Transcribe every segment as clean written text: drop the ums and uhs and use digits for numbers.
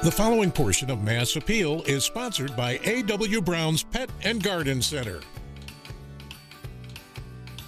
The following portion of Mass Appeal is sponsored by A.W. Brown's Pet and Garden Center.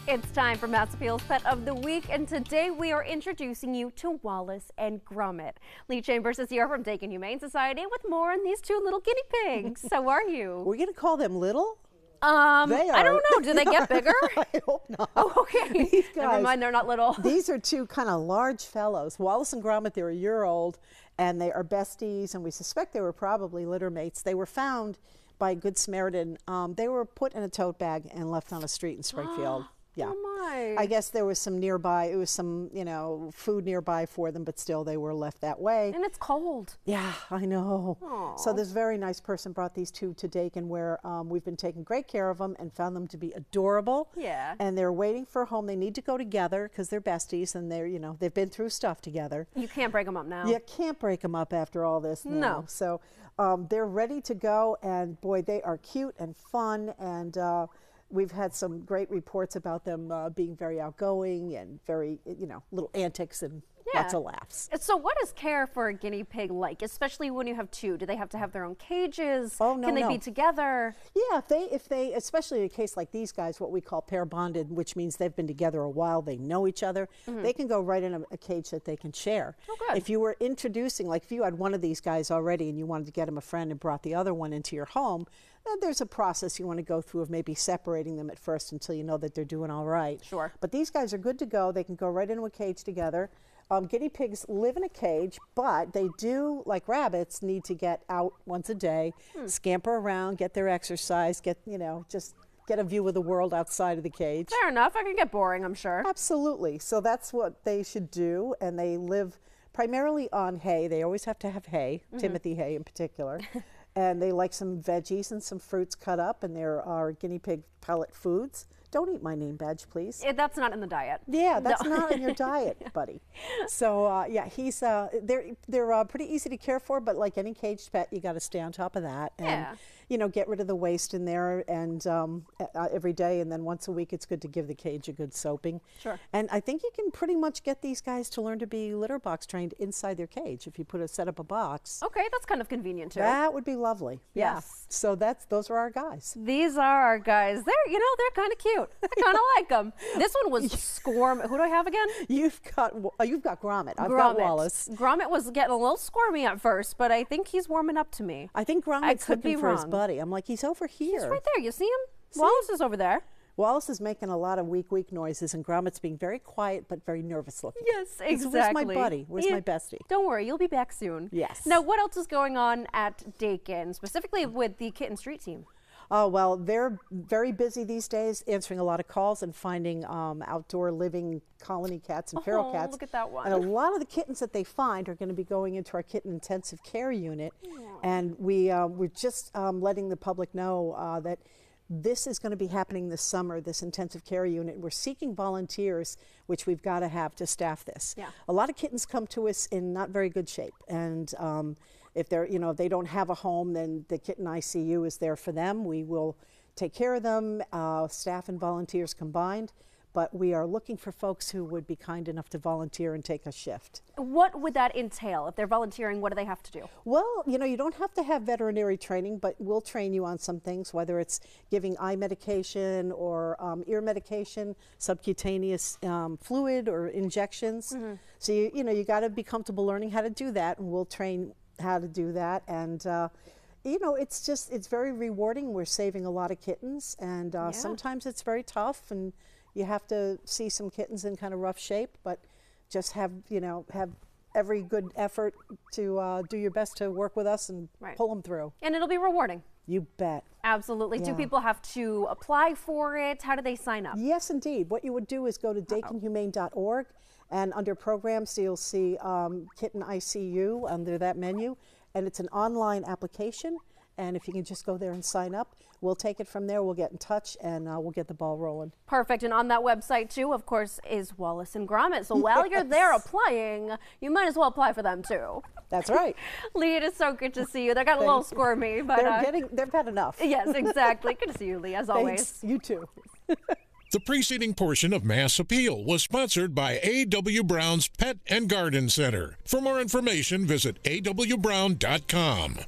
It's time for MassAppeal's Pet of the Week, and today we are introducing you to Wallace and Gromit. Lee Chambers is here from Dakin Humane Society with more on these two little guinea pigs. How are you? We're going to call them little? I don't know. Do they get bigger? I hope not. Oh, okay. These guys, never mind, they're not little. These are two kind of large fellows. Wallace and Gromit, they're a year old, and they are besties, and we suspect they were probably litter mates. They were found by Good Samaritan. They were put in a tote bag and left on a street in Springfield. Yeah. Oh my. I guess there was some nearby, it was some, food nearby for them, but still they were left that way. And it's cold. Yeah, I know. Aww. So this very nice person brought these two to Dakin, where we've been taking great care of them and found them to be adorable. Yeah. And they're waiting for a home. They need to go together because they're besties and they're, they've been through stuff together. You can't break them up now. You can't break them up after all this now. No. So they're ready to go, and boy, they are cute and fun, and we've had some great reports about them being very outgoing and very, little antics and lots of laughs. So what is care for a guinea pig like, especially when you have two? Do they have to have their own cages? Oh, no, Can they be together? Yeah, if they, especially in a case like these guys, what we call pair bonded, which means they've been together a while, they know each other, they can go right in a cage that they can share. Oh, good. If you were introducing, like if you had one of these guys already and you wanted to get him a friend and brought the other one into your home, then there's a process you want to go through of maybe separating them at first until you know that they're doing all right. Sure. But these guys are good to go. They can go right into a cage together. Guinea pigs live in a cage, but they do, like rabbits, need to get out once a day, scamper around, get their exercise, just get a view of the world outside of the cage. Fair enough. I can get boring, I'm sure. Absolutely. So that's what they should do, and they live primarily on hay. They always have to have hay, Timothy hay in particular. And they like some veggies and some fruits cut up, and there are guinea pig pellet foods. Don't eat my name badge, please. That's not in the diet. Yeah, that's not in your diet, buddy. So yeah, he's they're pretty easy to care for, but like any caged pet, you got to stay on top of that and get rid of the waste in there and every day, and then once a week, it's good to give the cage a good soaping. Sure. And I think you can pretty much get these guys to learn to be litter box trained inside their cage if you set up a box. Okay, that's kind of convenient too. That would be lovely. Yes. Yeah. So those are our guys. These are our guys. They're kind of cute. I kind of like them. This one was squirm. Who do I have again? You've got Gromit. I've got Wallace. Gromit was getting a little squirmy at first, but I think he's warming up to me. I think Gromit's looking for his buddy. I'm like, he's over here. He's right there. You see him? Wallace is over there. Wallace is making a lot of weak noises, and Gromit's being very quiet but very nervous looking. Yes, exactly. Where's my buddy? Where's my bestie? Don't worry, you'll be back soon. Yes. Now, what else is going on at Dakin, specifically with the Kitten Street team? Oh, well, they're very busy these days, answering a lot of calls and finding outdoor living colony cats and feral cats. Look at that one. And a lot of the kittens that they find are going to be going into our kitten intensive care unit. And we're just letting the public know that this is going to be happening this summer, this intensive care unit. We're seeking volunteers, which we've got to have to staff this. Yeah. A lot of kittens come to us in not very good shape, and if they're, if they don't have a home, then the Kitten ICU is there for them. We will take care of them, staff and volunteers combined. But we are looking for folks who would be kind enough to volunteer and take a shift. What would that entail? If they're volunteering, what do they have to do? Well, you don't have to have veterinary training, but we'll train you on some things, whether it's giving eye medication or ear medication, subcutaneous fluid or injections. So you got to be comfortable learning how to do that, and we'll train how to do that. And it's very rewarding. We're saving a lot of kittens, and sometimes it's very tough, and you have to see some kittens in kind of rough shape, but just have every good effort to do your best to work with us and pull them through. And it'll be rewarding. You bet. Absolutely. Yeah. Do people have to apply for it? How do they sign up? Yes, indeed. What you would do is go to dakinhumane.org, and under programs, you'll see Kitten ICU under that menu, and it's an online application. And if you can just go there and sign up, we'll take it from there. We'll get in touch, and we'll get the ball rolling. Perfect. And on that website, too, of course, is Wallace and Gromit. So while you're there applying, you might as well apply for them, too. That's right. Lee, it is so good to see you. They got a little squirmy, but they've had enough. Yes, exactly. Good to see you, Lee, as always. Thanks. You too. The preceding portion of Mass Appeal was sponsored by A.W. Brown's Pet and Garden Center. For more information, visit awbrown.com.